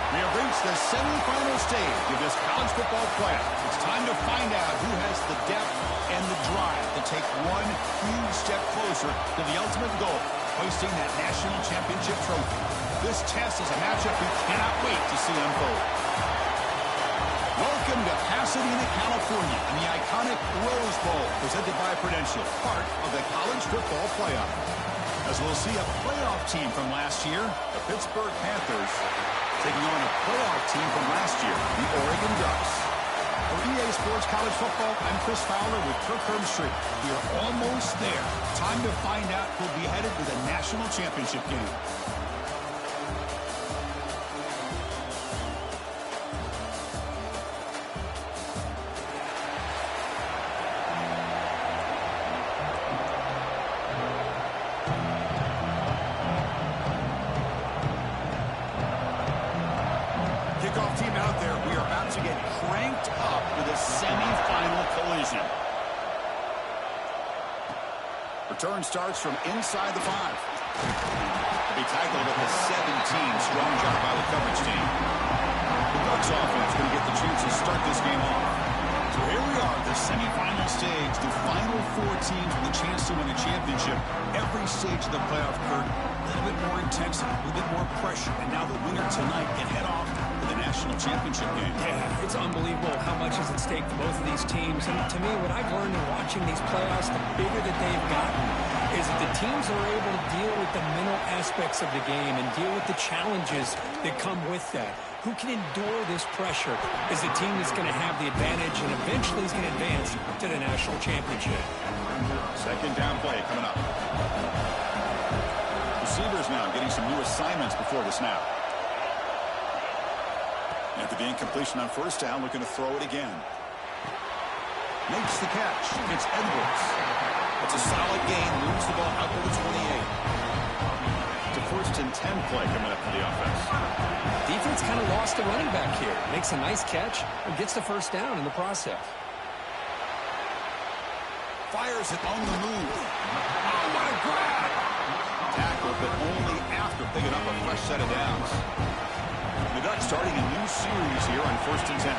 We have reached the semifinal stage of this college football playoff. It's time to find out who has the depth and the drive to take one huge step closer to the ultimate goal, hoisting that national championship trophy. This test is a matchup we cannot wait to see unfold. Welcome to Pasadena, California, and the iconic Rose Bowl, presented by Prudential, part of the college football playoff. As we'll see a playoff team from last year, the Pittsburgh Panthers, taking on a playoff team from last year, the Oregon Ducks. For EA Sports College Football, I'm Chris Fowler with Kirk Herbstreit. We are almost there. Time to find out who'll be headed to the national championship game. Kickoff team out there. We are about to get cranked up with a semifinal collision. Return starts from inside the 5. To be tackled at the 17. Strong job by the coverage team. The Ducks offense going to get the chance to start this game off. So here we are, the semifinal stage, the final 4 teams with a chance to win a championship. Every stage of the playoff, Kurt, a little bit more intensity, a little bit more pressure, and now the winner tonight can head off to the national championship game. Yeah, it's unbelievable how much is at stake for both of these teams. And to me, what I've learned in watching these playoffs, the bigger that they've gotten, is that the teams are able to deal with the mental aspects of the game and deal with the challenges that come with that. Who can endure this pressure is the team that's going to have the advantage and eventually is going to advance to the national championship. Second down play coming up. Receivers now getting some new assignments before the snap. After the incompletion on first down, looking to throw it again. Makes the catch. It's Edwards. It's a solid gain. Moves the ball out to the 28. It's a first and 10 play coming up for the offense. Defense kind of lost the running back here. Makes a nice catch and gets the first down in the process. Fires it on the move. Oh, what a grab! Tackle, but only after picking up a fresh set of downs. The Ducks starting a new series here on first and 10.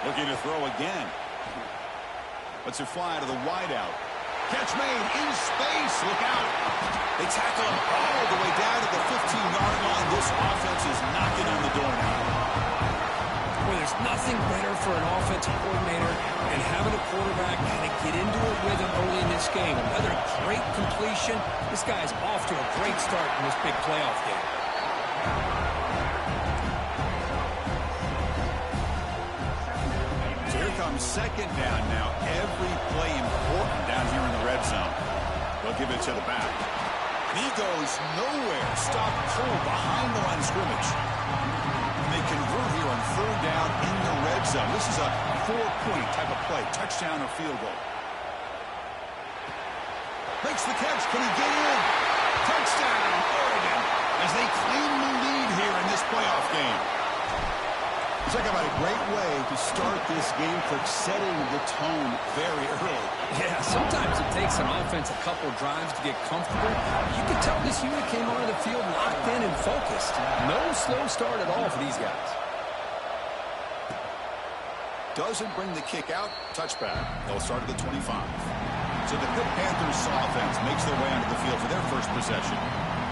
Looking to throw again. Lets it fly to the wideout. Catch made in space. Look out. They tackle him all the way down to the 15-yard line. This offense is knocking on the door now. Well, there's nothing better for an offensive coordinator than having a quarterback kind of get into a rhythm early in this game. Another great completion. This guy's off to a great start in this big playoff game. So here comes second down now. Every play important down here in the red zone. They'll give it to the back. And he goes nowhere. Stopped cold behind the line of scrimmage. They convert here on third down in the red zone. This is a 4-point type of play, touchdown or field goal. Makes the catch. Can he get in? Touchdown, Oregon, as they claim the lead here in this playoff game. Talk about a great way to start this game for setting the tone very early. Yeah, sometimes it takes an offense a couple drives to get comfortable. You can tell this unit came onto the field locked in and focused. No slow start at all for these guys. Doesn't bring the kick out. Touchback. They'll start at the 25. So the Pitt Panthers offense makes their way onto the field for their first possession.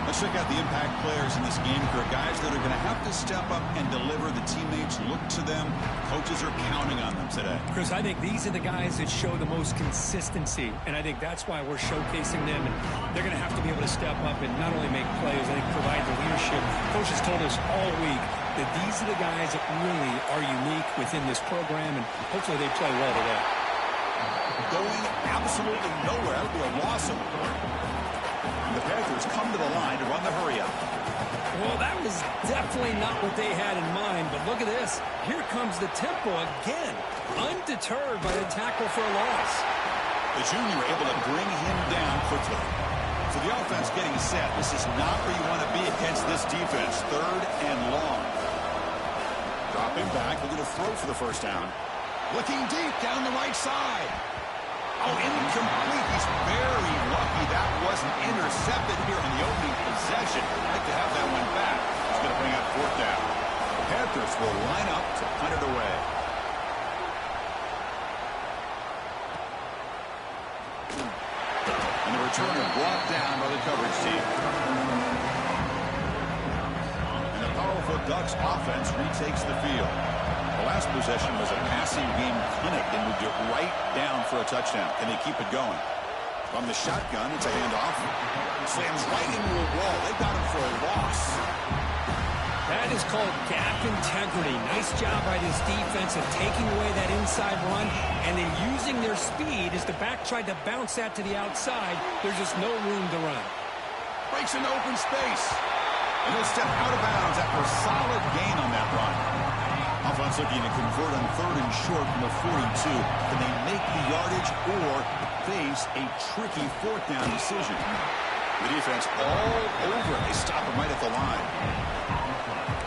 Let's check out the impact players in this game. There are guys that are going to have to step up and deliver. The teammates look to them. Coaches are counting on them today. Chris, I think these are the guys that show the most consistency, and I think that's why we're showcasing them. And they're going to have to be able to step up and not only make plays, I think provide the leadership. Coach has told us all week that these are the guys that really are unique within this program, and hopefully they play well today. Going absolutely nowhere. That would be a loss of the board. The Panthers come to the line to run the hurry-up. Well, that was definitely not what they had in mind, but look at this. Here comes the tempo again, undeterred by the tackle for a loss. The junior able to bring him down quickly. So the offense getting set. This is not where you want to be against this defense. Third and long. Dropping back, looking to throw for the first down. Looking deep down the right side. Oh, incomplete. He's very lucky that wasn't intercepted here on the opening possession. I'd like to have that one back. He's going to bring up fourth down. The Panthers will line up to punt it away. And the returner brought down by the coverage team. And the powerful Ducks offense retakes the field. The last possession was a passing game clinic and moved it right down for a touchdown. Can they keep it going? From the shotgun, it's a handoff. Slams right into a wall. They got him for a loss. That is called gap integrity. Nice job by this defense of taking away that inside run and then using their speed as the back tried to bounce that to the outside. There's just no room to run. Breaks into open space. And he'll step out of bounds after a solid gain on that run. Offense looking to convert on 3rd and short from the 42. Can they make the yardage or face a tricky 4th down decision? The defense all over it. They stop him right at the line.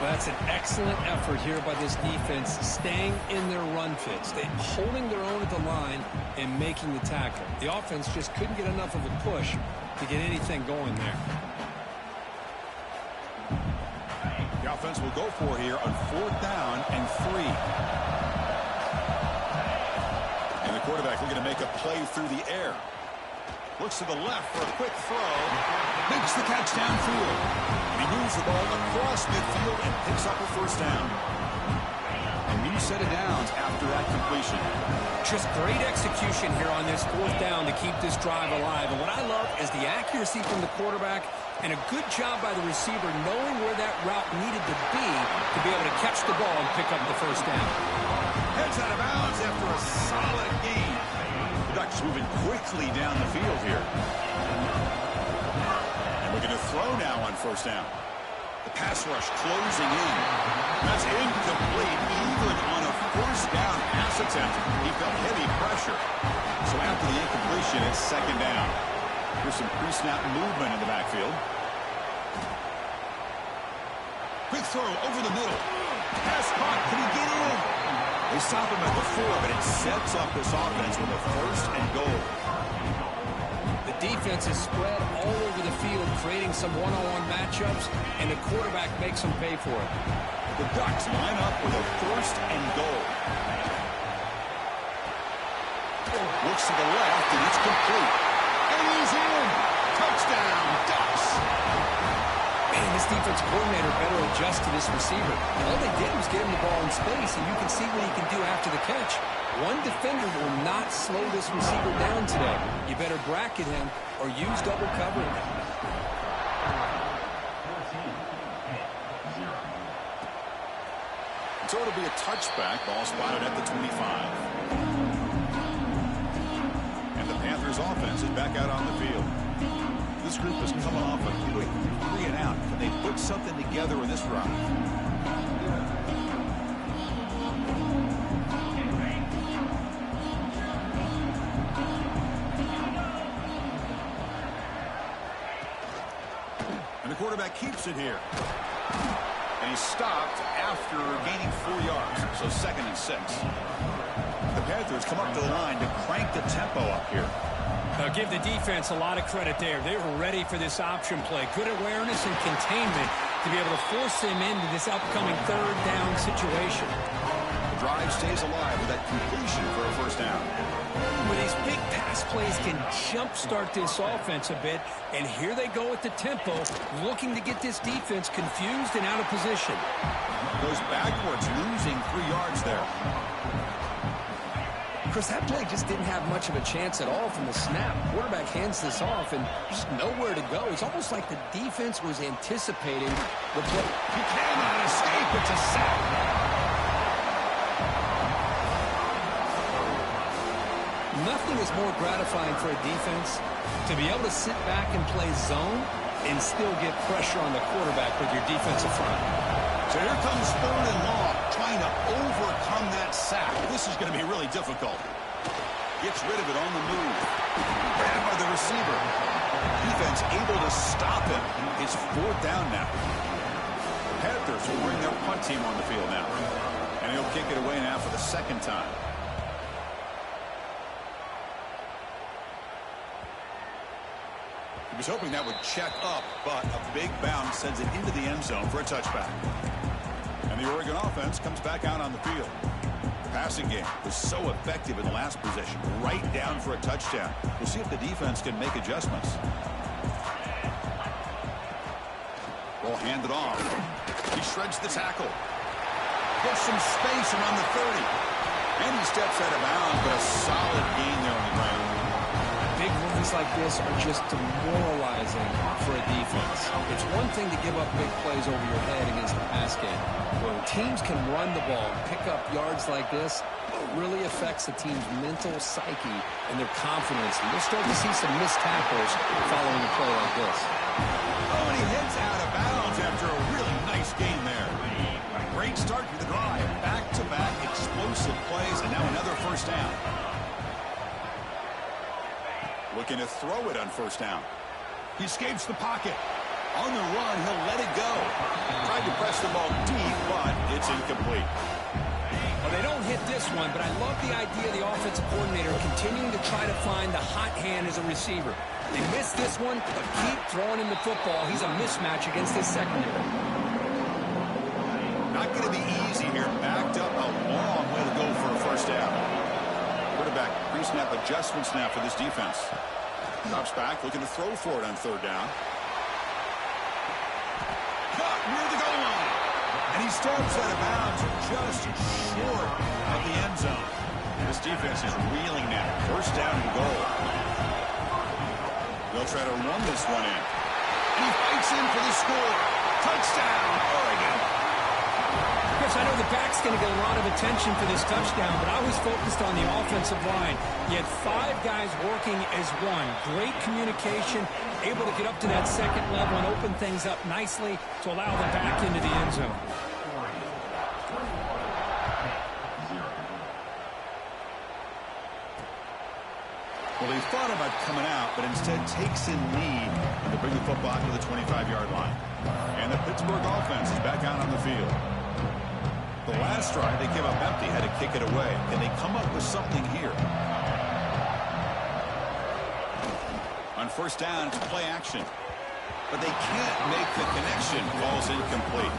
Well, that's an excellent effort here by this defense, staying in their run fits. They holding their own at the line and making the tackle. The offense just couldn't get enough of a push to get anything going there. The offense will go for here on 4th down and 3. And the quarterback looking to make a play through the air. Looks to the left for a quick throw. Makes the catch downfield. He moves the ball across midfield and picks up a 1st down. A new set of downs after that completion. Just great execution here on this 4th down to keep this drive alive. And what I love is the accuracy from the quarterback and a good job by the receiver knowing where that route needed to be able to catch the ball and pick up the 1st down. Heads out of bounds after a solid gain. The Ducks moving quickly down the field here. And looking to throw now on 1st down. The pass rush closing in. That's incomplete. Even on a 1st down pass attempt, he felt heavy pressure. So after the incompletion, it's 2nd down. Here's some pre-snap movement in the backfield. Quick throw over the middle. Pass caught. Can he get in? They stop him at the 4, but it sets up this offense with a 1st and goal. The defense is spread all over the field, creating some one-on-one matchups, and the quarterback makes them pay for it. The Ducks line up with a 1st and goal. Looks to the left, and it's complete. And he's in. Touchdown, Ducks. Man, this defense coordinator better adjust to this receiver. All they did was get him the ball in space, and you can see what he can do after the catch. One defender will not slow this receiver down today. You better bracket him or use double coverage. So it'll be a touchback. Ball spotted at the 25. And the Panthers offense is back out on the field. This group is coming off a quick 3 and out. Can they put something together with this drive? And the quarterback keeps it here. And he's stopped after gaining 4 yards. So 2nd and 6. The Panthers come up to the line to crank the tempo up here. Give the defense a lot of credit there. They were ready for this option play. Good awareness and containment to be able to force him into this upcoming 3rd down situation. The drive stays alive with that completion for a 1st down. But these big pass plays can jumpstart this offense a bit, and here they go at the tempo, looking to get this defense confused and out of position. Goes backwards, losing 3 yards there. Chris, that play just didn't have much of a chance at all from the snap. Quarterback hands this off, and just nowhere to go. It's almost like the defense was anticipating the play. He cannot escape. It's a sack. Nothing is more gratifying for a defense to be able to sit back and play zone and still get pressure on the quarterback with your defensive front. So here comes 3rd and long, trying to overcome that sack. This is going to be really difficult. Gets rid of it on the move. Grabbed by the receiver. Defense able to stop him. It's 4th down now. Panthers will bring their punt team on the field now. And he'll kick it away now for the 2nd time. He was hoping that would check up, but a big bounce sends it into the end zone for a touchback. And the Oregon offense comes back out on the field. The passing game was so effective in the last possession, right down for a touchdown. We'll see if the defense can make adjustments. Ball handed off. He shreds the tackle. Gets some space around the 30. And he steps out of bounds, but a solid gain there on the ground. Big runs like this are just demoralizing for a defense. It's one thing to give up big plays over your head against the pass game. When teams can run the ball and pick up yards like this, it really affects the team's mental psyche and their confidence. And you'll start to see some missed tackles following a play like this. Oh, and he heads out of bounds after a really nice gain there. Great start to the drive. Back-to-back explosive plays, and now another first down. Looking to throw it on first down. He escapes the pocket. On the run, he'll let it go. Tried to press the ball deep, but it's incomplete. Well, they don't hit this one, but I love the idea of the offensive coordinator continuing to try to find the hot hand as a receiver. They missed this one, but keep throwing him the football. He's a mismatch against this secondary. Not going to be easy here. Backed up a long way to go for a first down. Quarterback pre-snap adjustments now for this defense. Drops back, looking to throw for it on third down. Caught near the goal line. And he steps out of bounds just short of the end zone. This defense is reeling now. First down and goal. They'll try to run this one in. And he fights in for the score. Touchdown, Oregon. Chris, I know the back's going to get a lot of attention for this touchdown, but I was focused on the offensive line. You had 5 guys working as one. Great communication, able to get up to that second level and open things up nicely to allow the back into the end zone. Well, he thought about coming out, but instead takes in lead and to bring the football to the 25-yard line. And the Pittsburgh offense is back out on the field. The last drive they came up empty, had to kick it away. Can they come up with something here? On first down, it's play action. But they can't make the connection. Ball's incomplete.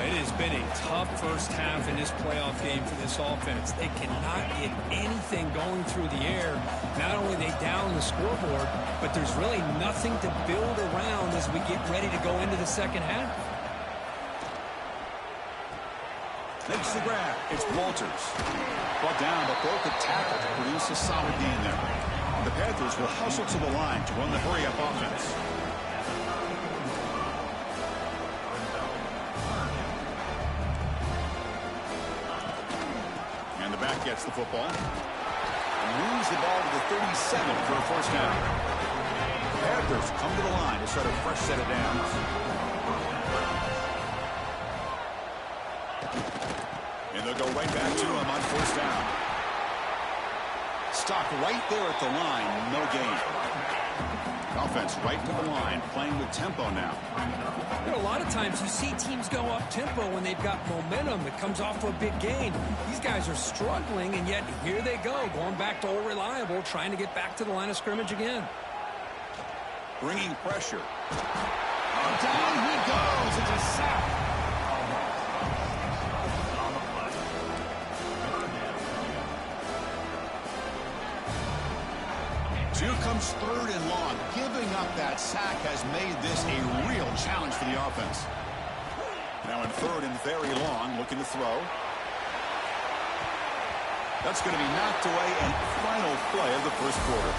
It has been a tough first half in this playoff game for this offense. They cannot get anything going through the air. Not only are they down the scoreboard, but there's really nothing to build around as we get ready to go into the second half. Makes the grab. It's Walters. Brought down, but broke a tackle to produce a solid gain there. The Panthers will hustle to the line to run the hurry-up offense. And the back gets the football. And moves the ball to the 37 for a first down. The Panthers come to the line to start a fresh set of downs. And they'll go right back to him on first down. Stopped right there at the line, no gain. Offense right to the line, playing with tempo now. You know, a lot of times you see teams go up tempo when they've got momentum that comes off for a big gain. These guys are struggling, and yet here they go, going back to old reliable, trying to get back to the line of scrimmage again. Bringing pressure. Oh, down he goes. It's a sack. Here comes third and long. Giving up that sack has made this a real challenge for the offense. Now in third and very long, looking to throw. That's going to be knocked away and final play of the first quarter.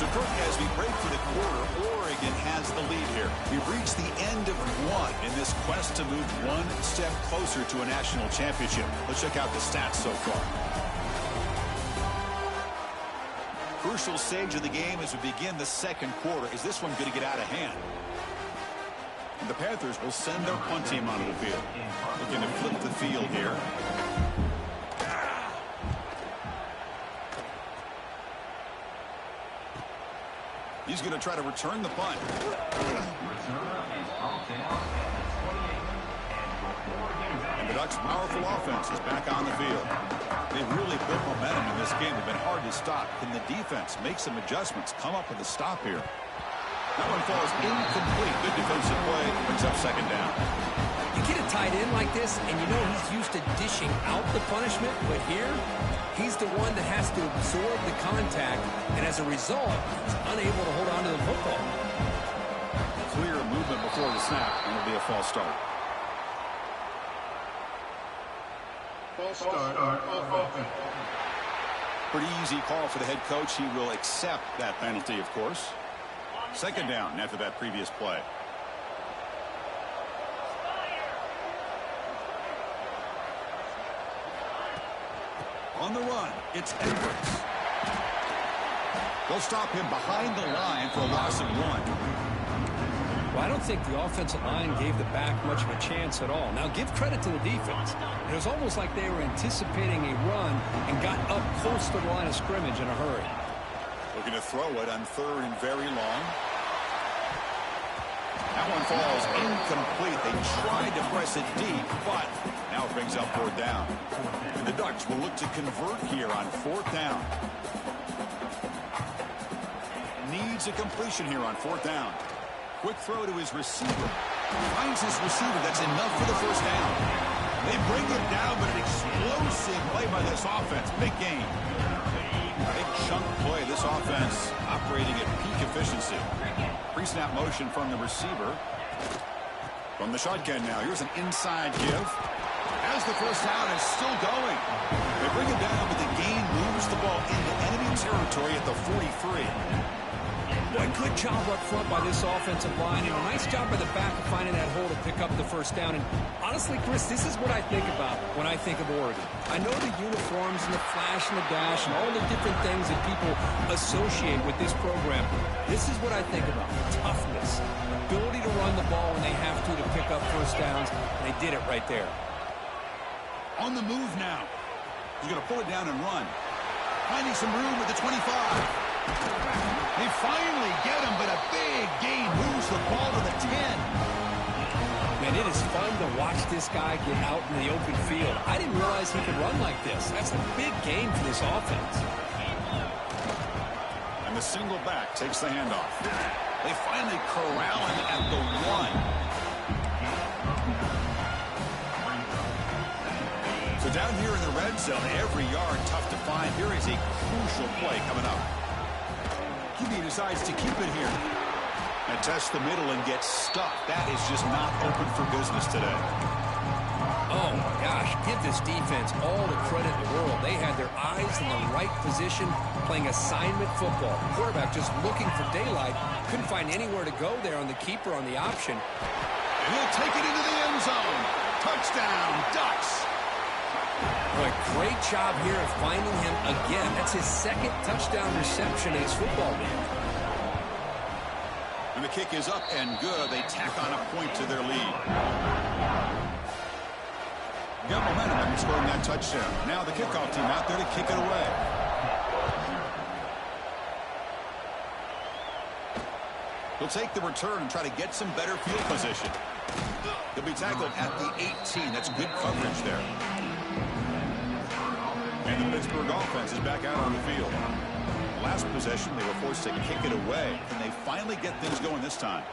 So, Kirk, as we break for the quarter, Oregon has the lead here. We've reached the end of one in this quest to move one step closer to a national championship. Let's check out the stats so far. Crucial stage of the game as we begin the second quarter. Is this one going to get out of hand? And the Panthers will send their punt team onto the field. Looking to flip the field here. He's going to try to return the punt. And the Ducks' powerful offense is back on the field. They've really built momentum in this game. They've been hard to stop. Can the defense make some adjustments, come up with a stop here? That one falls incomplete. Good defensive play. Brings up second down. You get a tight end like this, and you know he's used to dishing out the punishment, but here, he's the one that has to absorb the contact, and as a result, he's unable to hold on to the football. Clear movement before the snap, and it'll be a false start. False start on offense. Pretty easy call for the head coach. He will accept that penalty, of course. Second down after that previous play. On the run, it's Edwards. They'll stop him behind the line for a loss of 1. Well, I don't think the offensive line gave the back much of a chance at all. Now, give credit to the defense. It was almost like they were anticipating a run and got up close to the line of scrimmage in a hurry. Looking to throw it on 3rd and very long. That one falls incomplete. They tried to press it deep, but now it brings up 4th down. And the Ducks will look to convert here on 4th down. Needs a completion here on 4th down. Quick throw to his receiver. Finds his receiver. That's enough for the 1st down. They bring him down, but an explosive play by this offense. Big gain. Big chunk play. This offense operating at peak efficiency. Pre-snap motion from the receiver. From the shotgun now. Here's an inside give. As the 1st down is still going. They bring him down, but the gain moves the ball into enemy territory at the 43. Boy, good job up front by this offensive line, and a nice job by the back of finding that hole to pick up the 1st down. And honestly, Chris, this is what I think about when I think of Oregon. I know the uniforms and the flash and the dash and all the different things that people associate with this program. This is what I think about. Toughness, ability to run the ball when they have to pick up 1st downs, and they did it right there. On the move now. He's going to pull it down and run. Finding some room with the 25. They finally get him, but a big gain moves the ball to the 10. Man, it is fun to watch this guy get out in the open field. I didn't realize he could run like this. That's a big gain for this offense. And the single back takes the handoff. They finally corral him at the 1. So down here in the red zone, every yard tough to find. Here is a crucial play coming up. QB decides to keep it here. And test the middle and get stuck. That is just not open for business today. Oh, my gosh. Give this defense all the credit in the world. They had their eyes in the right position, playing assignment football. The quarterback just looking for daylight. Couldn't find anywhere to go there on the keeper on the option. He'll take it into the end zone. Touchdown, Ducks. Boy, great job here of finding him again. That's his 2nd touchdown reception in his football game. And the kick is up and good. They tack on a point to their lead. Got momentum after scoring that touchdown. Now the kickoff team out there to kick it away. He'll take the return and try to get some better field position. He'll be tackled at the 18. That's good coverage there. And the Pittsburgh offense is back out on the field. Last possession, they were forced to kick it away. And they finally get things going this time.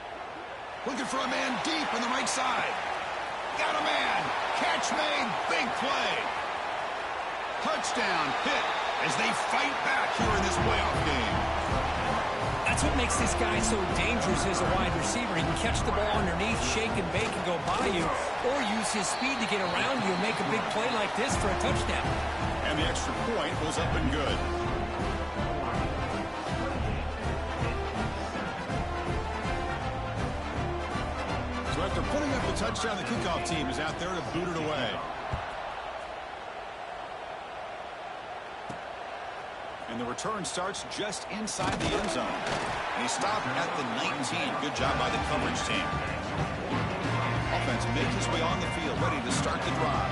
Looking for a man deep on the right side. Got a man. Catch made. Big play. Touchdown, Pitt, as they fight back here in this playoff game. That's what makes this guy so dangerous as a wide receiver. He can catch the ball underneath, shake and bake and go by you, or use his speed to get around you and make a big play like this for a touchdown. And the extra point was up and good. So after putting up the touchdown, the kickoff team is out there to boot it away. And the return starts just inside the end zone. And he stopped at the 19. Good job by the coverage team. Offense makes its way on the field, ready to start the drive.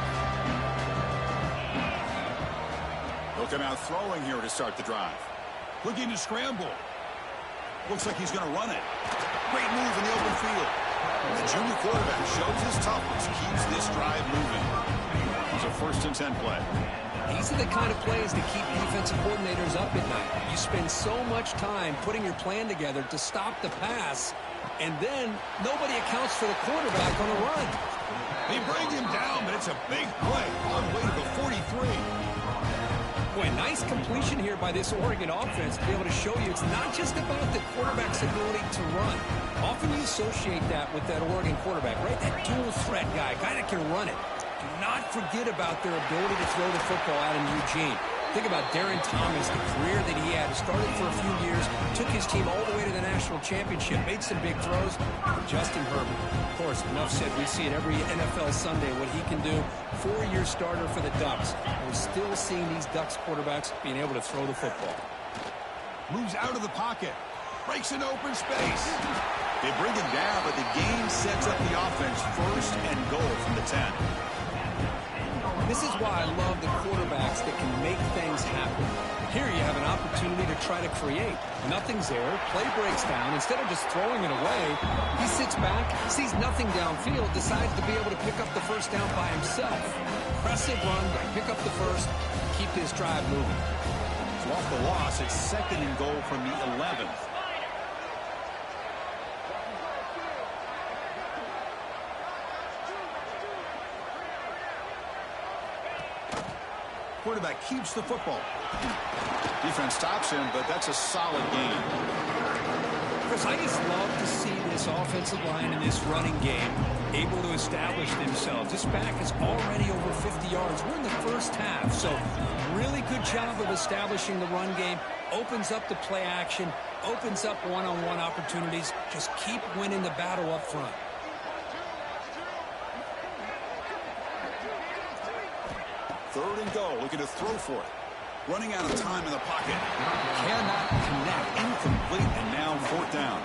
He'll come out throwing here to start the drive. Looking to scramble. Looks like he's going to run it. Great move in the open field. The junior quarterback shows his toughness, keeps this drive moving. It's a 1st and 10 play. These are the kind of plays that keep defensive coordinators up at night. You spend so much time putting your plan together to stop the pass, and then nobody accounts for the quarterback on a run. They bring him down, but it's a big play all the way to the 43. Boy, nice completion here by this Oregon offense to be able to show you it's not just about the quarterback's ability to run. Often you associate that with that Oregon quarterback, right? That dual threat guy that can run it. Do not forget about their ability to throw the football out in Eugene. Think about Darren Thomas, the career that he had. Started for a few years, took his team all the way to the national championship, made some big throws. Justin Herbert, of course, enough said. We see it every NFL Sunday what he can do. 4-year starter for the Ducks. We're still seeing these Ducks quarterbacks being able to throw the football. Moves out of the pocket. Breaks an open space. They bring him down, but the game sets up the offense first and goal from the 10. This is why I love the quarterbacks that can make things happen. Here you have an opportunity to try to create. Nothing's there. Play breaks down. Instead of just throwing it away, he sits back, sees nothing downfield, decides to be able to pick up the first down by himself. Impressive run to pick up the first, keep this drive moving. So off the loss, it's second and goal from the 11th. Quarterback keeps the football. Defense stops him, but that's a solid game. Chris, I just love to see this offensive line and this running game able to establish themselves. This back is already over 50 yards. We're in the first half, so really good job of establishing the run game. Opens up the play action, opens up one-on-one opportunities. Just keep winning the battle up front. Third and goal, looking to throw for it. Running out of time in the pocket. Cannot connect, incomplete, and now fourth down.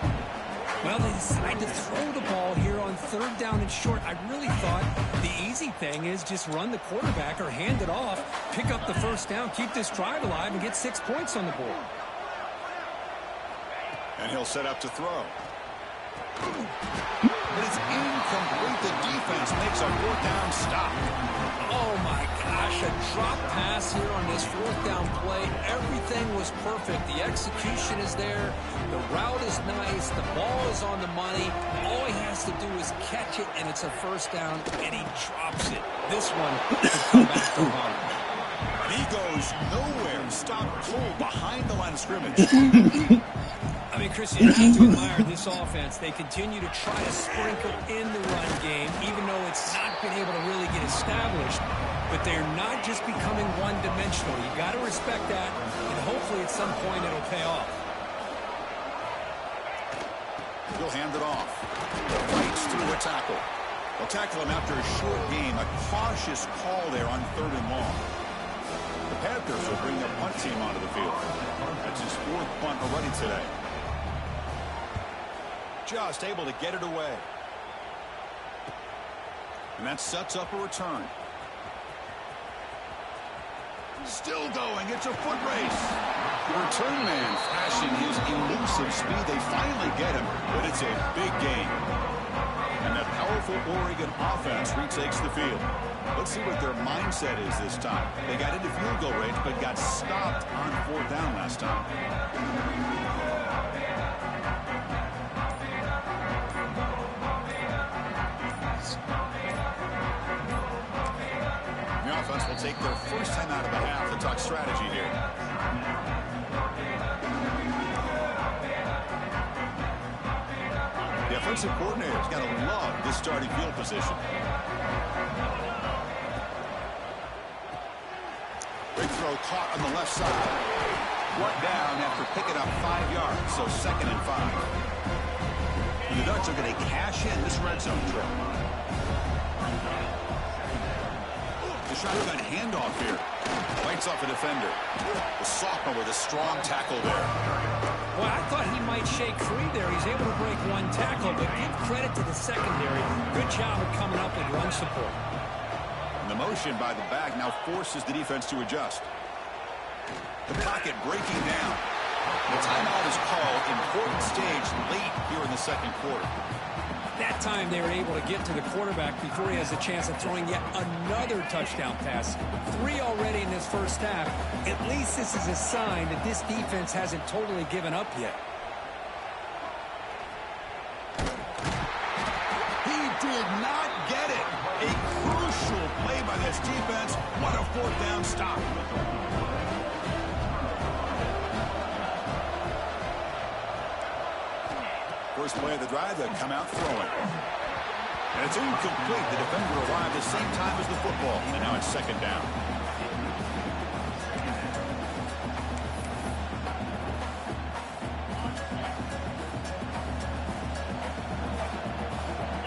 Well, they decide to throw the ball here on third down and short. I really thought the easy thing is just run the quarterback or hand it off, pick up the first down, keep this drive alive, and get 6 points on the board. And he'll set up to throw. But it's incomplete. The defense makes a fourth down stop. Oh, my gosh, a drop pass here on this fourth down play. Everything was perfect. The execution is there. The route is nice. The ball is on the money. All he has to do is catch it, and it's a first down, and he drops it. This one could come back to him. He goes nowhere. Stop cold behind the line of scrimmage. I mean, Chris, you have to admire this offense. They continue to try to sprinkle in the run game, even though it's not been able to really get established. But they're not just becoming one-dimensional. You got to respect that, and hopefully at some point it'll pay off. He'll hand it off. Fights through a tackle. They'll tackle him after a short game. A cautious call there on third and long. The Panthers will bring their punt team onto the field. That's his fourth punt already today. Just able to get it away. And that sets up a return. Still going. It's a foot race. The return man flashing his elusive speed. They finally get him, but it's a big game. And that powerful Oregon offense retakes the field. Let's see what their mindset is this time. They got into field goal range, but got stopped on fourth down last time. The offense will take their first time out of the half to talk strategy here. The offensive coordinator's got to love this starting field position. Big throw caught on the left side. Brought down after picking up 5 yards, so second and 5. And the Ducks are going to cash in this red zone trip. The shotgun handoff here. Bites off a defender. The sophomore with a strong tackle there. Well, I thought he might shake free there. He's able to break one tackle, but give credit to the secondary. Good job of coming up with run support. And the motion by the back now forces the defense to adjust. The pocket breaking down. The timeout is called. Important stage late here in the second quarter. That time they were able to get to the quarterback before he has a chance of throwing yet another touchdown pass. 3 already in this first half. At least this is a sign that this defense hasn't totally given up yet. He did not get it. A crucial play by this defense. What a fourth down stop. First play of the drive, they come out throwing. And it's incomplete. The defender arrived the same time as the football. And now it's second down.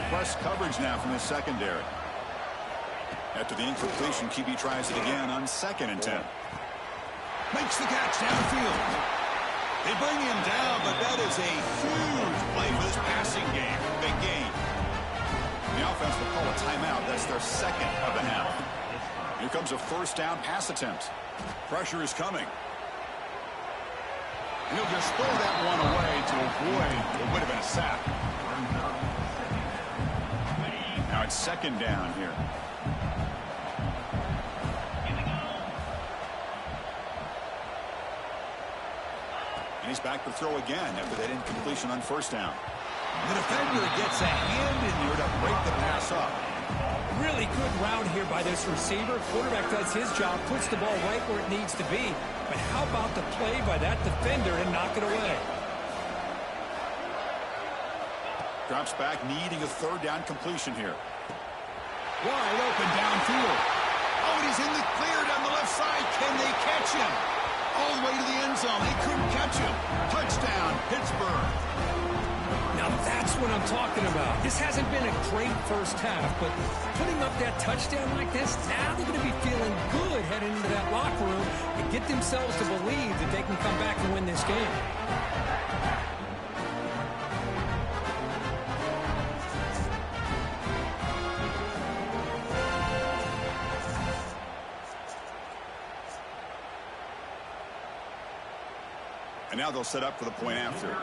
Press coverage now from the secondary. After the incompletion, QB tries it again on 2nd and 10. Makes the catch downfield. They bring him down, but that is a huge play for this passing game. Big game. The offense will call a timeout. That's their second of the half. Here comes a first down pass attempt. Pressure is coming. And he'll just throw that one away to avoid what would have been a sack. Now it's second down here. And he's back to throw again after that incompletion on first down. The defender gets a hand in there to break the pass up. Really good route here by this receiver. Quarterback does his job, puts the ball right where it needs to be. But how about the play by that defender and knock it away? Drops back, needing a third down completion here. Wide open downfield. Oh, and he's in the clear down the left side. Can they catch him? All the way to the end zone. They couldn't catch him. Touchdown, Pittsburgh. Now that's what I'm talking about. This hasn't been a great first half, but putting up that touchdown like this, now they're going to be feeling good heading into that locker room and get themselves to believe that they can come back and win this game. And now they'll set up for the point after.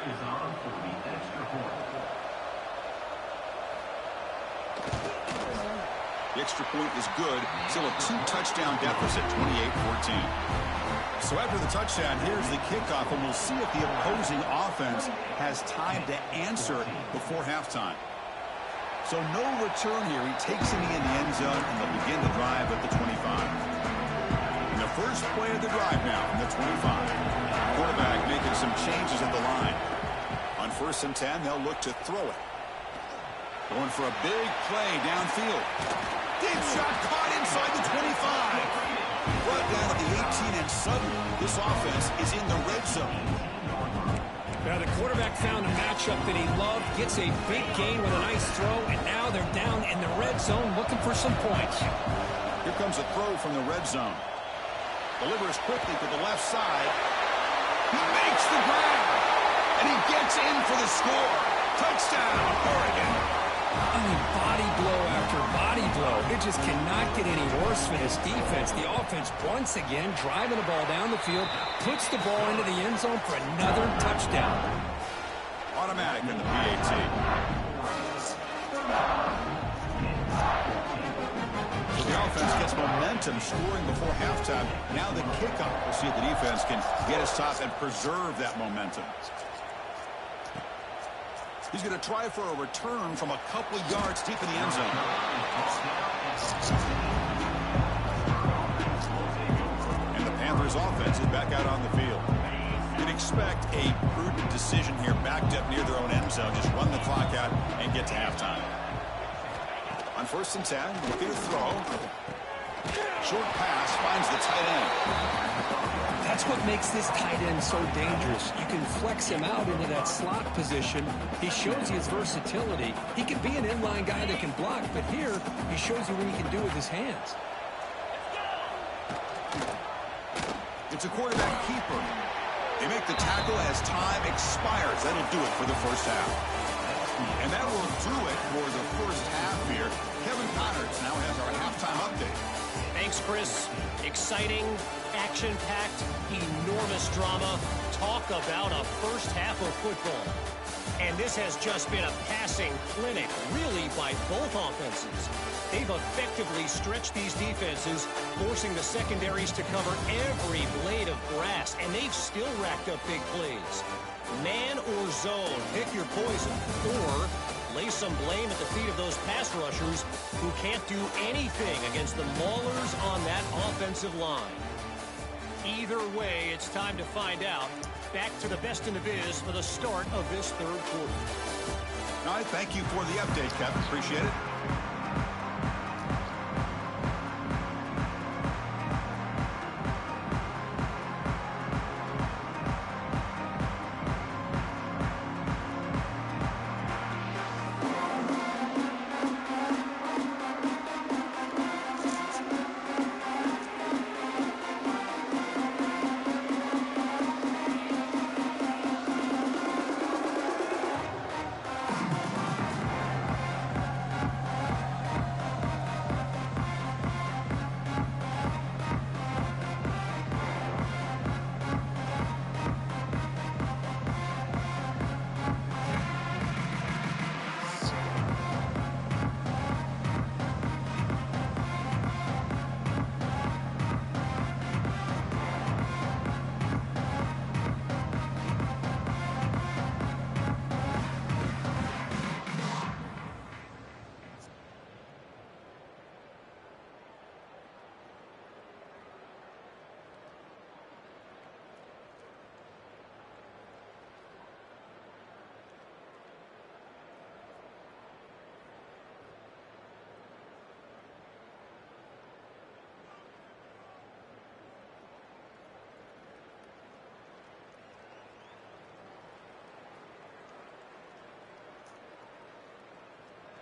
The extra point is good. Still a 2-touchdown deficit, 28-14. So after the touchdown, here's the kickoff, and we'll see if the opposing offense has time to answer before halftime. So no return here. He takes it in the end zone, and they'll begin the drive at the 25. And the first play of the drive now from the 25. Quarterback making some changes at the line. On 1st and 10, they'll look to throw it. Going for a big play downfield. Deep shot caught inside the 25. Brought down at the 18, and suddenly this offense is in the red zone. Now the quarterback found a matchup that he loved, gets a big gain with a nice throw, and now they're down in the red zone looking for some points. Here comes a throw from the red zone. Delivers quickly to the left side. He makes the grab, and he gets in for the score. Touchdown, Oregon. I mean, body blow after body blow. It just cannot get any worse for this defense. The offense, once again, driving the ball down the field, puts the ball into the end zone for another touchdown. Automatic in the PAT. The offense gets momentum scoring before halftime. Now the kickoff. We'll see if the defense can get a stop and preserve that momentum. He's going to try for a return from a couple of yards deep in the end zone. And the Panthers offense is back out on the field. You'd expect a prudent decision here, backed up near their own end zone. Just run the clock out and get to halftime. On 1st and 10, looking to throw. Short pass finds the tight end. That's what makes this tight end so dangerous. You can flex him out into that slot position. He shows you his versatility. He can be an inline guy that can block, but here he shows you what he can do with his hands. It's a quarterback keeper. They make the tackle as time expires. That'll do it for the first half. And that will do it for the first half here. Kevin Connors now has our halftime update. Thanks, Chris. Exciting, action-packed, enormous drama. Talk about a first half of football. And this has just been a passing clinic, really, by both offenses. They've effectively stretched these defenses, forcing the secondaries to cover every blade of grass, and they've still racked up big plays. Man or zone, pick your poison, or lay some blame at the feet of those pass rushers who can't do anything against the maulers on that offensive line. Either way, it's time to find out. Back to the best in the biz for the start of this third quarter. All right, thank you for the update, Kevin. Appreciate it.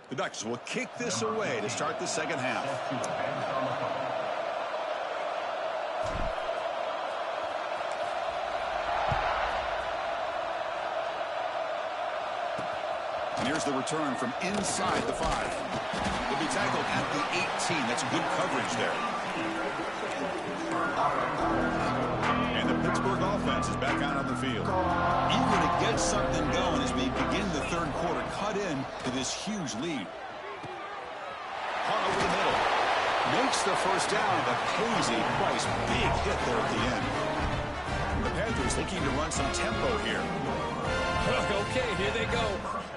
The Ducks will kick this away to start the second half. And here's the return from inside the 5. He'll be tackled at the 18. That's good coverage there. And the Pittsburgh offense is back out on the field. Eager to get something going as we begin the third quarter. Cut in to this huge lead. Caught over the middle. Makes the first down, but pays a price. Big hit there at the end. And the Panthers looking to run some tempo here. Okay, here they go.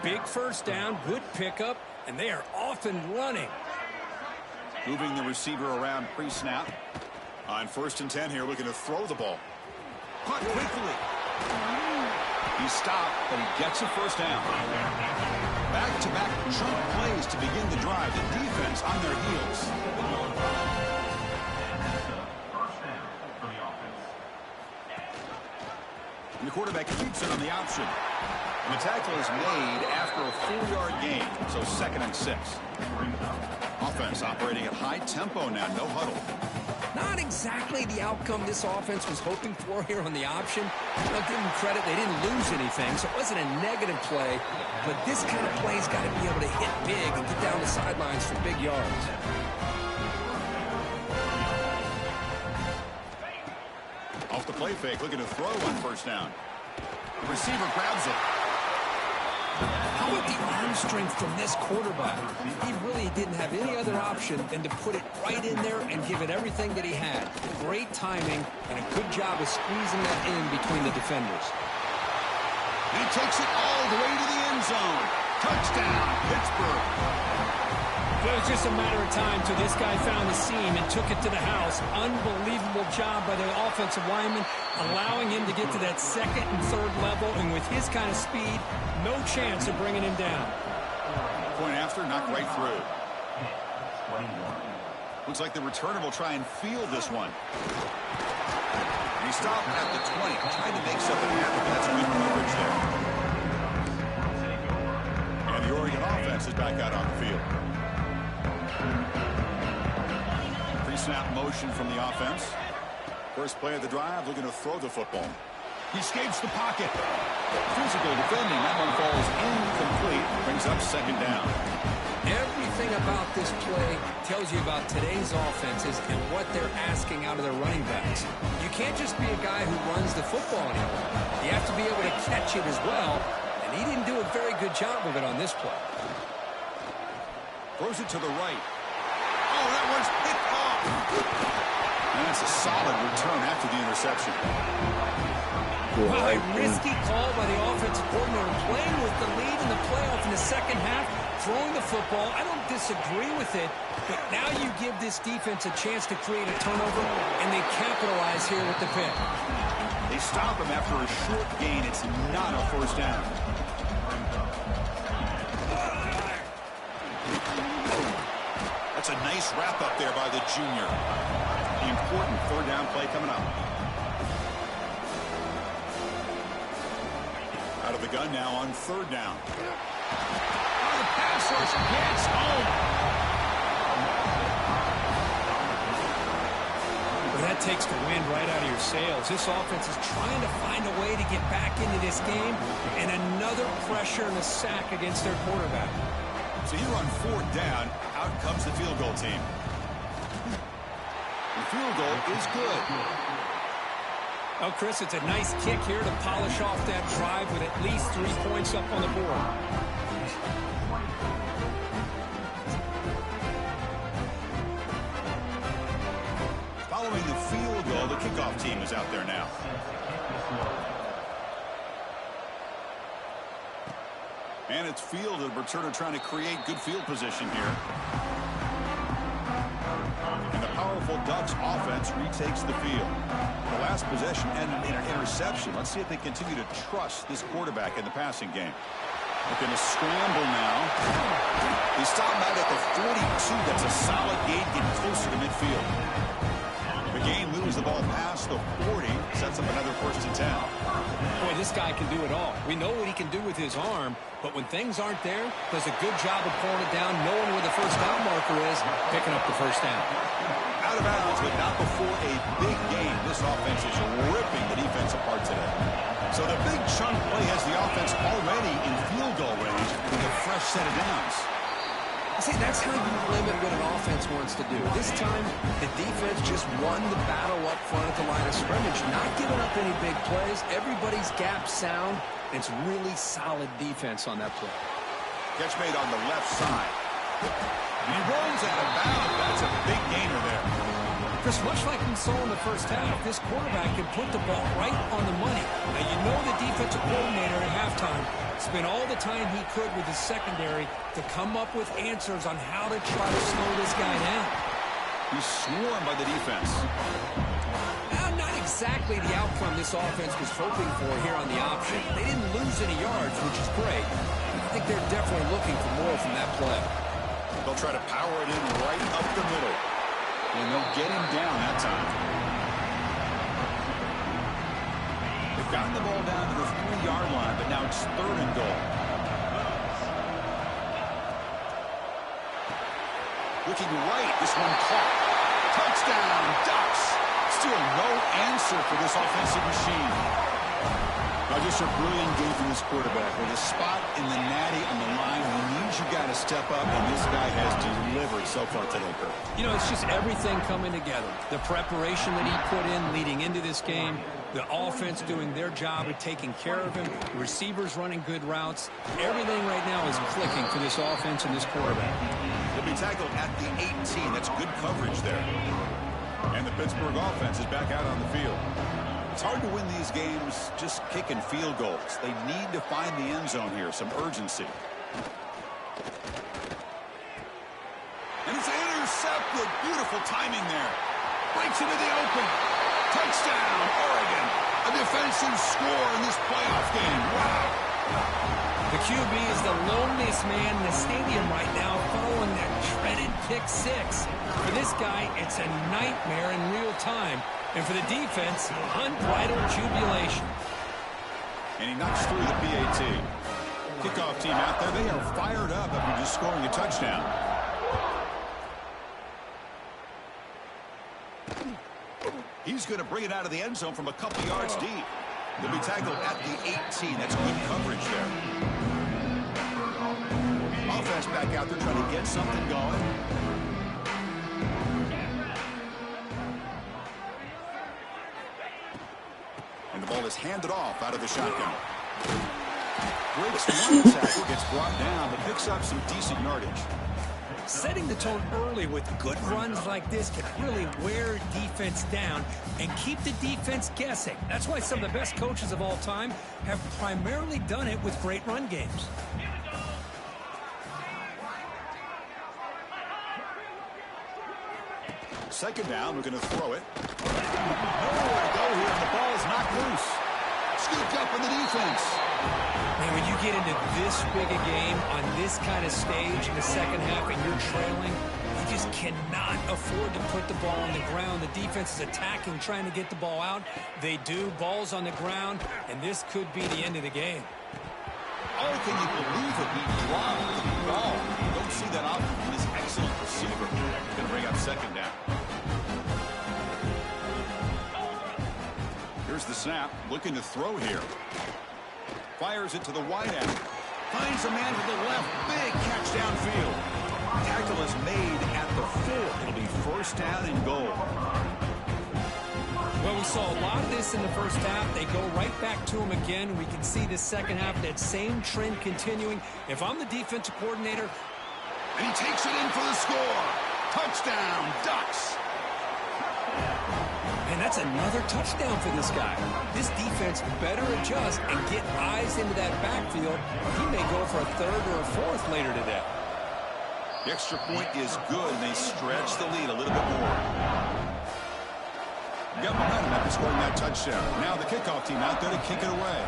Big first down, good pickup, and they are off and running. Moving the receiver around pre-snap. On 1st and 10 here, looking to throw the ball. Caught quickly. He's stopped, but he gets a first down. Back-to-back chunk plays to begin the drive. The defense on their heels. And the quarterback keeps it on the option. And the tackle is made after a 4-yard gain, so 2nd and 6. Offense operating at high tempo now, no huddle. Not exactly the outcome this offense was hoping for here on the option. I'll give them credit, they didn't lose anything, so it wasn't a negative play. But this kind of play's got to be able to hit big and get down the sidelines for big yards. Off the play fake, looking to throw on 1st down. The receiver grabs it. How about the arm strength from this quarterback? He really didn't have any other option than to put it right in there and give it everything that he had. Great timing and a good job of squeezing that in between the defenders. He takes it all the way to the end zone. Touchdown, Pittsburgh. It was just a matter of time till this guy found the seam and took it to the house. Unbelievable job by the offensive lineman, allowing him to get to that 2nd and 3rd level, and with his kind of speed, no chance of bringing him down. Point after, knocked right through. Looks like the returner will try and field this one. And he stopped at the 20, trying to make something happen, but that's good coverage there. And the Oregon offense is back out on the field. Pre-snap motion from the offense. First play of the drive, looking to throw the football. He escapes the pocket. Physical defending. That one falls incomplete. Brings up 2nd down. Everything about this play tells you about today's offenses and what they're asking out of their running backs. You can't just be a guy who runs the football anymore. You have to be able to catch it as well. And And he didn't do a very good job of it on this play. Throws it to the right. Oh, that one's picked off. And that's a solid return after the interception. Wow, a risky call by the offensive coordinator, playing with the lead in the playoff in the second half, throwing the football. I don't disagree with it, but now you give this defense a chance to create a turnover, and they capitalize here with the pick. They stop him after a short gain. It's not a first down. That's a nice wrap up there by the junior. The important third down play coming up. Out of the gun now on third down. Oh, the pass rush gets home. Well, that takes the wind right out of your sails. This offense is trying to find a way to get back into this game, and another pressure and a sack against their quarterback. So here on fourth down, out comes the field goal team. The field goal is good. Oh, Chris, it's a nice kick here to polish off that drive with at least 3 points up on the board. Following the field goal, the kickoff team is out there now. And it's fielded. Returner trying to create good field position here. And the powerful Ducks offense retakes the field. The last possession ended in an interception. Let's see if they continue to trust this quarterback in the passing game. Looking to scramble now. They stop him out at the 42. That's a solid gain, getting closer to midfield. The game moves the ball past the 40. Sets up another 1st and 10. Boy, this guy can do it all. We know what he can do with his arm, but when things aren't there, does a good job of pulling it down, knowing where the first down marker is, picking up the first down. Out of bounds, but not before a big game. This offense is ripping the defense apart today. So the big chunk play has the offense already in field goal range with a fresh set of downs. See, that's how you limit what an offense wants to do. This time, the defense just won the battle up front at the line of scrimmage, not giving up any big plays. Everybody's gap sound. It's really solid defense on that play. Catch made on the left side. And he rolls out of bounds. That's a big gainer there. Chris, much like we saw in the first half, this quarterback can put the ball right on the money. Now, you know the defensive coordinator at halftime spent all the time he could with his secondary to come up with answers on how to try to slow this guy down. He's swarmed by the defense. Not exactly the outcome this offense was hoping for here on the option. They didn't lose any yards, which is great. I think they're definitely looking for more from that play. They'll try to power it in right up the middle. And they'll get him down that time. They've gotten the ball down to the 3-yard line, but now it's 3rd and goal. Looking right, this one caught. Touchdown, Ducks! Still no answer for this offensive machine. Now just a brilliant game from this quarterback. With a spot in the natty on the line, he needs you got to step up, and this guy has delivered so far today, Kurt. You know, it's just everything coming together. The preparation that he put in leading into this game, the offense doing their job of taking care of him, the receivers running good routes. Everything right now is clicking for this offense and this quarterback. He'll be tackled at the 18. That's good coverage there. And the Pittsburgh offense is back out on the field. It's hard to win these games just kicking field goals. They need to find the end zone here, some urgency. And it's intercepted. Beautiful timing there. Breaks into the open. Touchdown, Oregon. A defensive score in this playoff game. Wow. The QB is the loneliest man in the stadium right now following that dreaded pick 6. For this guy, it's a nightmare in real time. And for the defense, unbridled jubilation. And he knocks through the PAT. Kickoff team out there. They are fired up after just scoring a touchdown. He's going to bring it out of the end zone from a couple yards deep. They'll be tackled at the 18. That's good coverage there. Offense back out there trying to get something going. And the ball is handed off out of the shotgun. Breaks one tackle, gets brought down, but picks up some decent yardage. Setting the tone early with good runs like this can really wear defense down and keep the defense guessing. That's why some of the best coaches of all time have primarily done it with great run games. Second down, we're going to throw it. Nowhere to go here, and the ball is knocked loose. Scooped up in the defense. Man, when you get into this big a game on this kind of stage in the second half and you're trailing, you just cannot afford to put the ball on the ground. The defense is attacking, trying to get the ball out. They do. Ball's on the ground, and this could be the end of the game. Oh, can you believe it? He dropped the ball. You don't see that often from this excellent receiver. Going to bring up second down. Here's the snap. Looking to throw here. Fires it to the wide end. Finds a man to the left. Big catch downfield. Tackle is made at the 4. It'll be first down and goal. Well, we saw a lot of this in the first half. They go right back to him again. We can see the second half, that same trend continuing. If I'm the defensive coordinator. And he takes it in for the score. Touchdown, Ducks. And that's another touchdown for this guy. This defense better adjust and get eyes into that backfield, or he may go for a third or a fourth later today. The extra point is good, and they stretch the lead a little bit more. Got momentum after scoring that touchdown. Now the kickoff team out there to kick it away.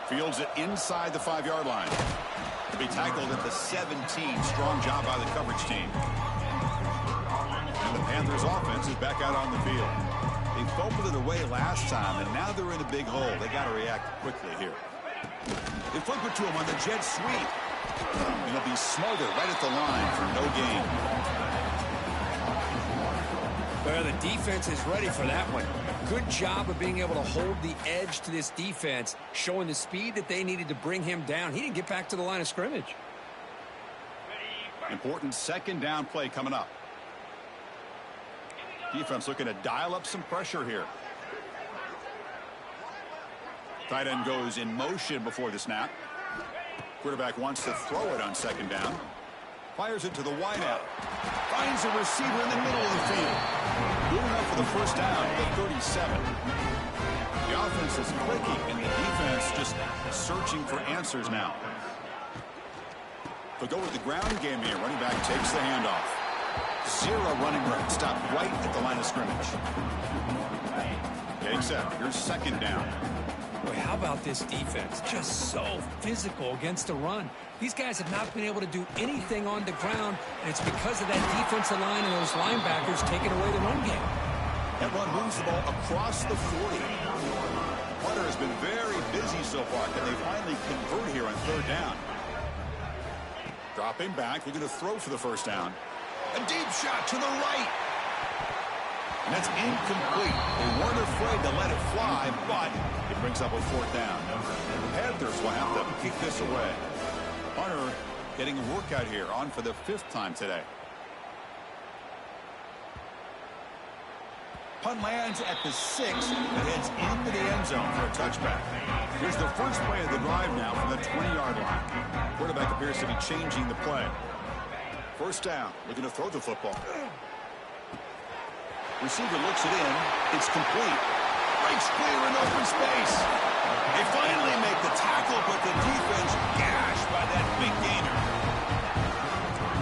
Fields it inside the 5-yard line. To be tackled at the 17. Strong job by the coverage team. And the Panthers offense is back out on the field. They fumbled it away last time, and now they're in a big hole. They got to react quickly here. They flip it to him on the jet sweep. And he'll be smothered right at the line for no gain. Well, the defense is ready for that one. Good job of being able to hold the edge to this defense, showing the speed that they needed to bring him down. He didn't get back to the line of scrimmage. Important second down play coming up. Defense looking to dial up some pressure here. Tight end goes in motion before the snap. Quarterback wants to throw it on second down. Fires it to the wide out. Finds a receiver in the middle of the field. Moving up for the first down at 37. The offense is clicking, and the defense just searching for answers now. They'll go with the ground game here. Running back takes the handoff. 0 running room. Stopped right at the line of scrimmage. Take set. Here's second down. Boy, how about this defense? Just so physical against the run. These guys have not been able to do anything on the ground, and it's because of that defensive line and those linebackers taking away the run game. That run moves the ball across the 40. Hunter has been very busy so far. Can they finally convert here on third down? Dropping back, looking to throw for the first down. A deep shot to the right. And that's incomplete. They weren't afraid to let it fly, but it brings up a fourth down. The Panthers will have to kick this away. Hunter getting a workout here, on for the 5th time today. Punt lands at the 6 and heads into the end zone for a touchback. Here's the first play of the drive now from the 20-yard line. Quarterback appears to be changing the play. First down, looking to throw the football. Receiver looks it in. It's complete. Breaks clear in open space. They finally make the tackle, but the defense gashed by that big gainer.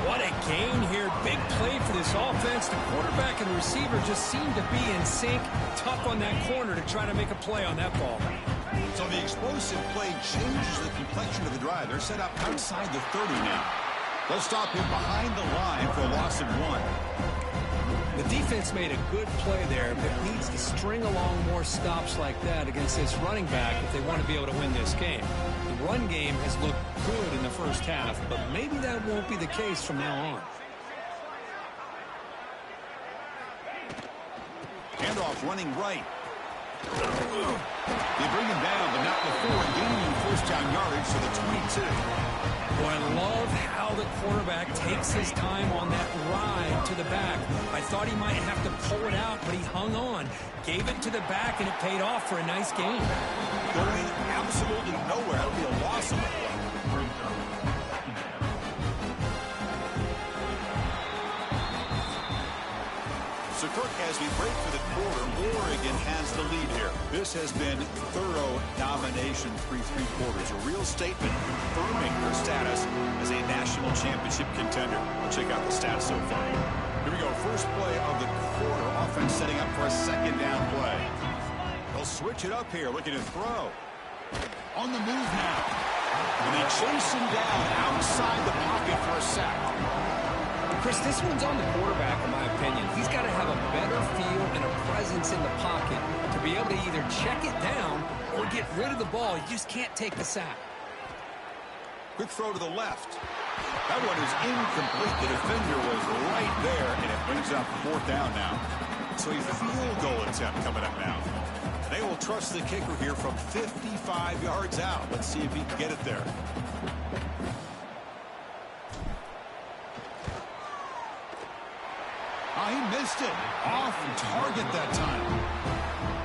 What a gain here. Big play for this offense. The quarterback and receiver just seem to be in sync. Tough on that corner to try to make a play on that ball. So the explosive play changes the complexion of the drive. They're set up outside the 30 now. They'll stop him behind the line for a loss of 1. The defense made a good play there, but needs to string along more stops like that against this running back if they want to be able to win this game. The run game has looked good in the first half, but maybe that won't be the case from now on. Handoff running right. They bring him down, but not before gaining first down yardage to the 22. Well, I love how the quarterback takes his time on that ride to the back. I thought he might have to pull it out, but he hung on, gave it to the back, and it paid off for a nice gain. Going absolutely nowhere. That'll be a loss of a play. So, Kirk, as we break for the quarter, Oregon has the lead here. This has been thorough domination through 3 quarters. A real statement confirming their status as a national championship contender. We'll check out the stats so far. Here we go. First play of the quarter. Offense setting up for a second down play. They'll switch it up here, looking to throw. On the move now. And they chase him down outside the pocket for a sack. Chris, this one's on the quarterback, in my opinion. He's got to have a better feel and a presence in the pocket to be able to either check it down or get rid of the ball. You just can't take the sack. Quick throw to the left. That one is incomplete. The defender was right there, and it brings up 4th down now. So a field goal attempt coming up now. They will trust the kicker here from 55 yards out. Let's see if he can get it there. Oh, he missed it. Off target that time.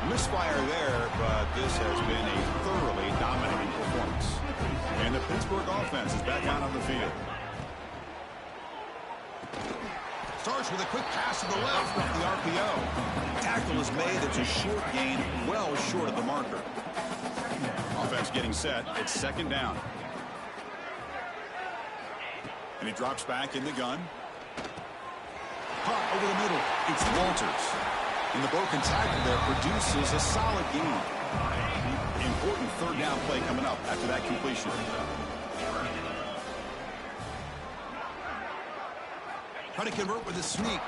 Misfire there, but this has been a thoroughly dominating performance. And the Pittsburgh offense is back out on the field. Starts with a quick pass to the left off the RPO. Tackle is made. It's a short gain, well short of the marker. Offense getting set. It's second down. And he drops back in the gun. Caught over the middle. It's Walters. And the broken tackle there produces a solid gain. Important third down play coming up after that completion. Trying to convert with a sneak.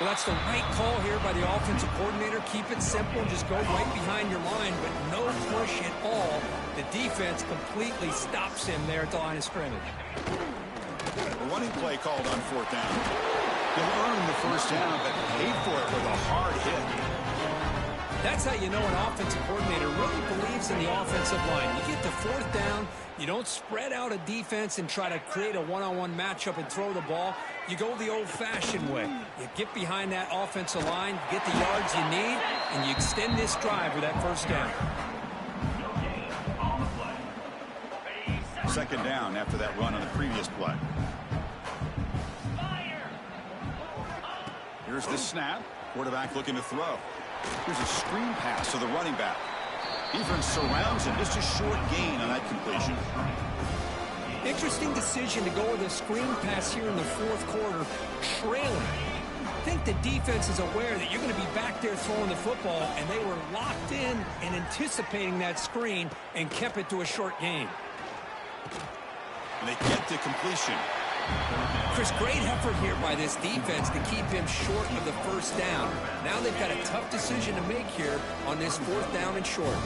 Well, that's the right call here by the offensive coordinator. Keep it simple. Just go right behind your line, but no push at all. The defense completely stops him there at the line of scrimmage. A running play called on 4th down. He'll earn the first down, but paid for it with a hard hit. That's how you know an offensive coordinator really believes in the offensive line. You get to 4th down, you don't spread out a defense and try to create a one-on-one matchup and throw the ball. You go the old-fashioned way. You get behind that offensive line, get the yards you need, and you extend this drive with that first down. Second down after that run on the previous play. Here's the snap. Quarterback looking to throw. Here's a screen pass to the running back. Defense surrounds him. Just a short gain on that completion. Interesting decision to go with a screen pass here in the 4th quarter, trailing. I think the defense is aware that you're going to be back there throwing the football, and they were locked in and anticipating that screen and kept it to a short gain. And they get to completion. Chris, great effort here by this defense to keep him short of the first down. Now they've got a tough decision to make here on this 4th down and short.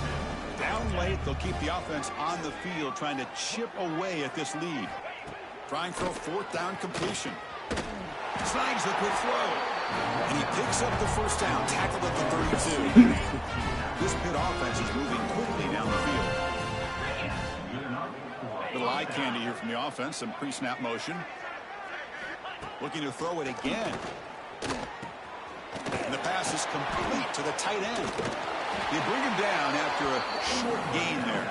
Down late, they'll keep the offense on the field trying to chip away at this lead. Trying for a 4th down completion. Snags the quick throw. And he picks up the first down, tackled at the 32. This Pitt offense is moving quickly down the field. Little eye candy here from the offense, some pre-snap motion. Looking to throw it again. And the pass is complete to the tight end. They bring him down after a short gain there.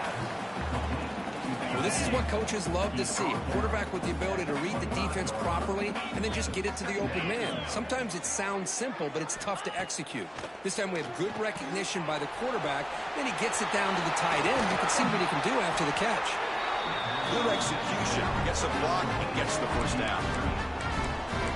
Well, this is what coaches love to see. A quarterback with the ability to read the defense properly and then just get it to the open man. Sometimes it sounds simple, but it's tough to execute. This time we have good recognition by the quarterback. Then he gets it down to the tight end. You can see what he can do after the catch. Good execution. Gets a block and gets the first down.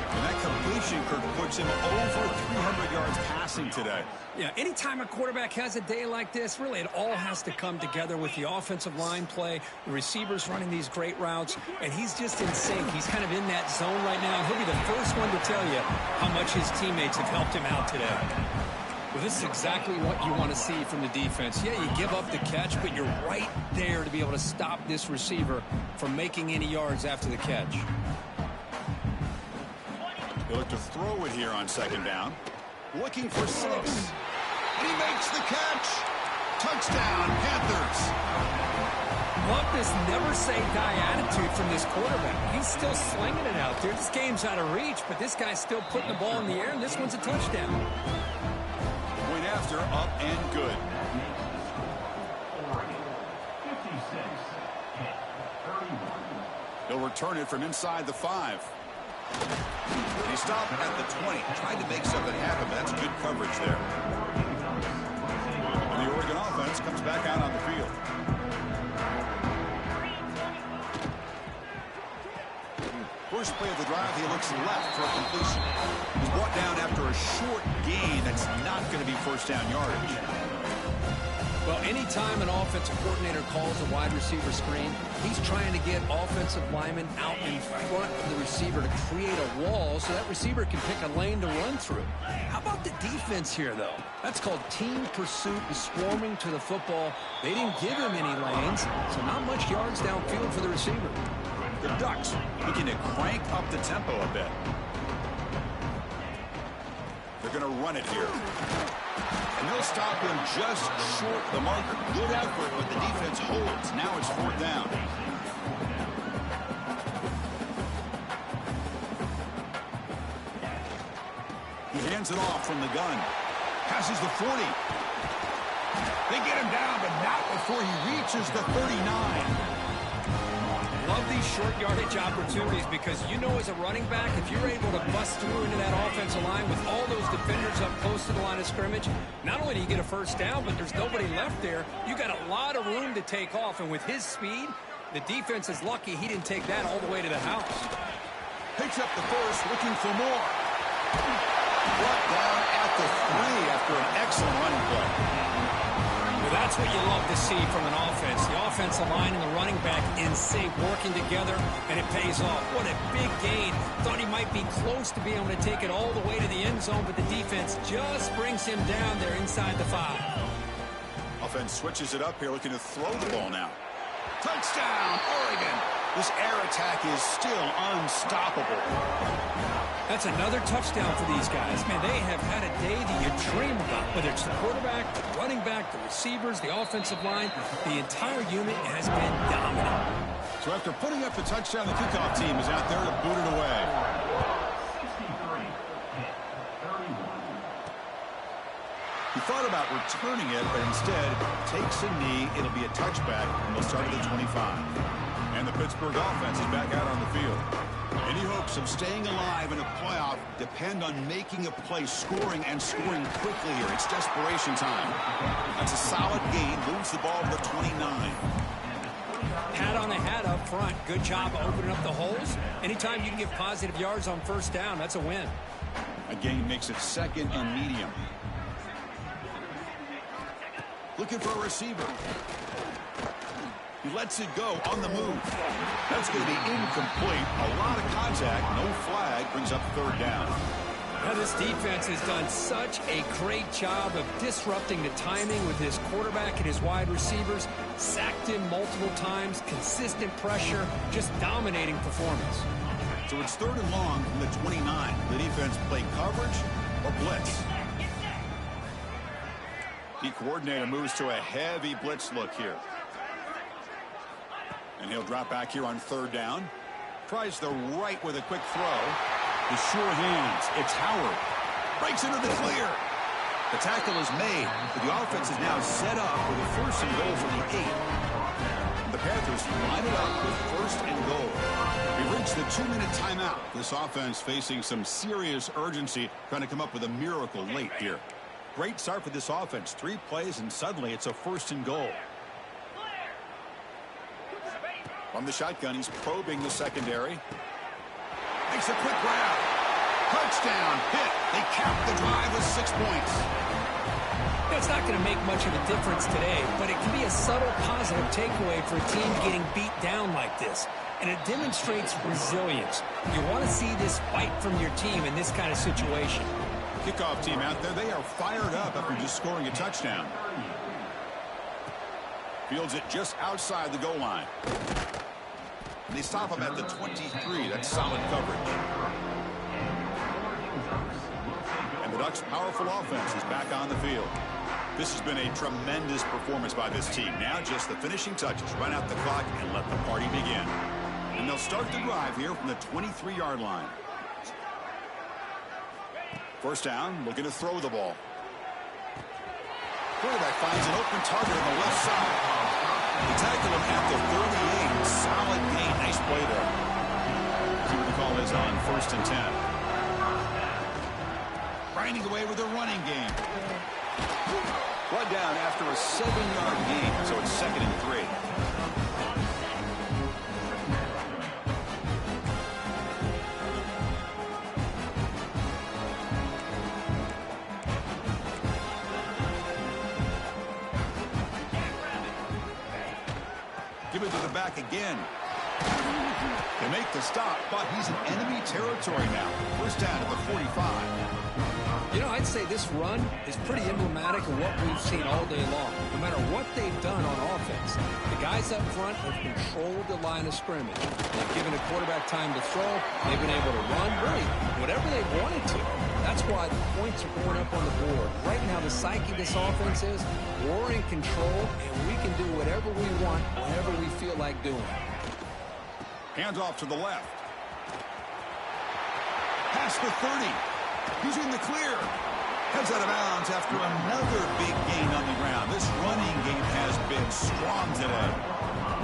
And that completion, Kirk, puts him over 300 yards passing today. Yeah, anytime a quarterback has a day like this, really it all has to come together with the offensive line play, the receivers running these great routes, and he's just in sync. He's kind of in that zone right now. He'll be the first one to tell you how much his teammates have helped him out today. Well, this is exactly what you want to see from the defense. Yeah, you give up the catch, but you're right there to be able to stop this receiver from making any yards after the catch. They look to throw it here on second down. Looking for 6. And he makes the catch. Touchdown, Panthers. love this never say die attitude from this quarterback. He's still slinging it out there. This game's out of reach, but this guy's still putting the ball in the air, and this one's a touchdown. Point after, up and good. He'll return it from inside the 5. He stopped at the 20, trying to make something happen, but that's good coverage there. And the Oregon offense comes back out on the field. First play of the drive, he looks left for a completion. He's brought down after a short gain that's not going to be first down yardage. Well, anytime an offensive coordinator calls a wide receiver screen, he's trying to get offensive linemen out in front of the receiver to create a wall so that receiver can pick a lane to run through. How about the defense here, though? That's called team pursuit and swarming to the football. They didn't give him any lanes, so not much yards downfield for the receiver. The Ducks looking to crank up the tempo a bit. They're going to run it here. And they'll stop him just short the marker. Good effort, but the defense holds. Now it's 4th down. He hands it off from the gun. Passes the 40. They get him down, but not before he reaches the 39. Love these short yardage opportunities because you know as a running back, if you're able to bust through into that offensive line with all those defenders up close to the line of scrimmage, not only do you get a first down, but there's nobody left there. You got a lot of room to take off, and with his speed, the defense is lucky he didn't take that all the way to the house. Picks up the first, looking for more. Brought down at the 3 after an excellent running play. Well, that's what you love to see from an offense. The offensive line and the running back in sync, working together, and it pays off. What a big gain. Thought he might be close to being able to take it all the way to the end zone, but the defense just brings him down there inside the 5. Offense switches it up here, looking to throw the ball now. Touchdown, Oregon. This air attack is still unstoppable. That's another touchdown for these guys. Man, they have had a day that you dream about. Whether it's the quarterback, the running back, the receivers, the offensive line, the entire unit has been dominant. So after putting up the touchdown, the kickoff team is out there to boot it away. He thought about returning it, but instead takes a knee. It'll be a touchback, and they'll start at the 25. And the Pittsburgh offense is back out on the field. Any hopes of staying alive in a playoff depend on making a play, scoring, and scoring quickly here. It's desperation time. That's a solid gain. Moves the ball to the 29. Hat on a hat up front. Good job of opening up the holes. Anytime you can get positive yards on first down, that's a win. A gain makes it 2nd and medium. Looking for a receiver. He lets it go on the move. That's going to be incomplete. A lot of contact. No flag. Brings up 3rd down. Now this defense has done such a great job of disrupting the timing with his quarterback and his wide receivers. Sacked him multiple times. Consistent pressure. Just dominating performance. So it's 3rd and long from the 29. The defense play coverage or blitz. The coordinator moves to a heavy blitz look here. And he'll drop back here on 3rd down. Tries the right with a quick throw. The sure hands. It's Howard. Breaks into the clear. The tackle is made. But the offense is now set up with a 1st and goal from the 8. The Panthers line it up with 1st and goal. We reach the 2-minute timeout. This offense facing some serious urgency, trying to come up with a miracle late here. Great start for this offense. 3 plays, and suddenly it's a 1st and goal. From the shotgun, he's probing the secondary. Makes a quick grab. Touchdown, hit. They cap the drive with 6 points. It's not going to make much of a difference today, but it can be a subtle positive takeaway for a team getting beat down like this. And it demonstrates resilience. You want to see this fight from your team in this kind of situation. Kickoff team out there, they are fired up after just scoring a touchdown. Fields it just outside the goal line. They stop him at the 23. That's solid coverage. And the Ducks' powerful offense is back on the field. This has been a tremendous performance by this team. Now just the finishing touches. Run out the clock and let the party begin. And they'll start the drive here from the 23-yard line. First down, looking to throw the ball. Quarterback finds an open target on the left side. The tackle him at the 38. Solid gain. Nice play there. See what the call is on 1st and 10. Grinding away with a running game. Brought down after a 7-yard gain, so it's 2nd and 3. Give it to the back again. They make the stop, but he's in enemy territory now. First down at the 45. You know, I'd say this run is pretty emblematic of what we've seen all day long. No matter what they've done on offense, the guys up front have controlled the line of scrimmage. They've given the quarterback time to throw. They've been able to run, really, whatever they wanted to. That's why the points are going up on the board. Right now, the psyche of this offense is we're in control, and we can do whatever we want, whenever we feel like doing. Hands off to the left. Past the 30. He's in the clear. Heads out of bounds after another big gain on the ground. This running game has been strong today.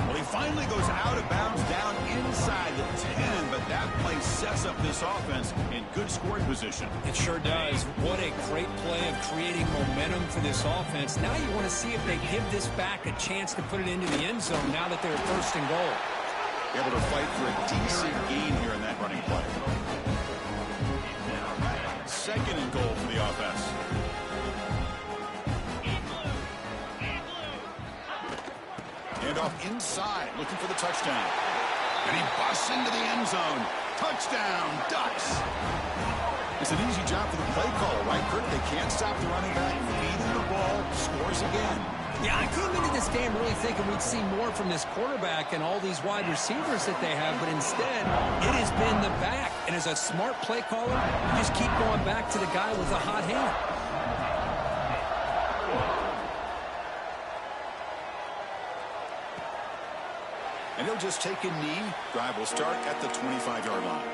Well, he finally goes out of bounds down inside the 10, but that play sets up this offense in good scoring position. It sure does. What a great play of creating momentum for this offense. Now you want to see if they give this back a chance to put it into the end zone now that they're 1st and goal. Able to fight for a decent gain here in that running play. 2nd and goal for the offense. Hand off inside, looking for the touchdown. And he busts into the end zone. Touchdown, Ducks. It's an easy job for the play caller, right, Kurt? They can't stop the running back. Feeding the ball, scores again. Yeah, I came into this game really thinking we'd see more from this quarterback and all these wide receivers that they have, but instead, it has been the back. And as a smart play caller, you just keep going back to the guy with a hot hand. And he'll just take a knee. Drive will start at the 25-yard line.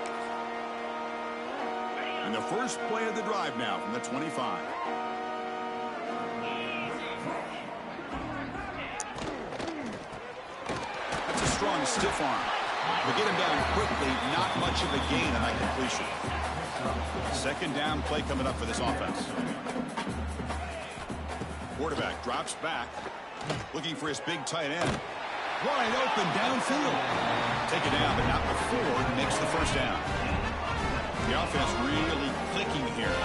And the first play of the drive now from the 25. Strong stiff arm. They get him down quickly. Not much of a gain on that completion. 2nd down play coming up for this offense. Quarterback drops back. Looking for his big tight end. Wide open downfield. Take it down, but not before he makes the first down. The offense really clicking here.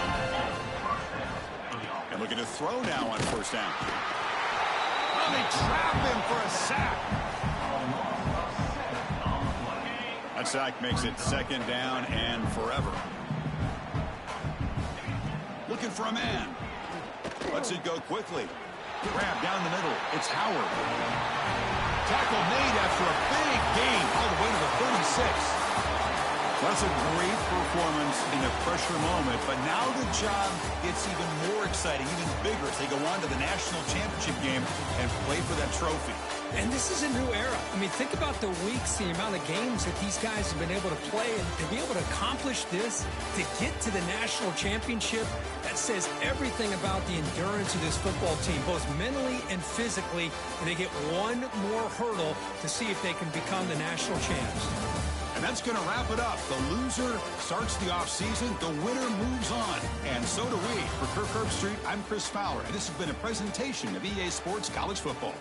And looking to throw now on 1st down. Oh, they trap him for a sack. That sack makes it 2nd down and forever. Looking for a man. Lets it go quickly. Grab down the middle. It's Howard. Tackle made after a big gain all the way to the 36. That's a great performance in a pressure moment, but now the job gets even more exciting, even bigger as they go on to the national championship game and play for that trophy. And this is a new era. I mean, think about the weeks, the amount of games that these guys have been able to play, and to be able to accomplish this, to get to the national championship, that says everything about the endurance of this football team, both mentally and physically, and they get one more hurdle to see if they can become the national champs. And that's going to wrap it up. The loser starts the offseason. The winner moves on. And so do we. For Kirk Herbstreit, I'm Chris Fowler. And this has been a presentation of EA Sports College Football.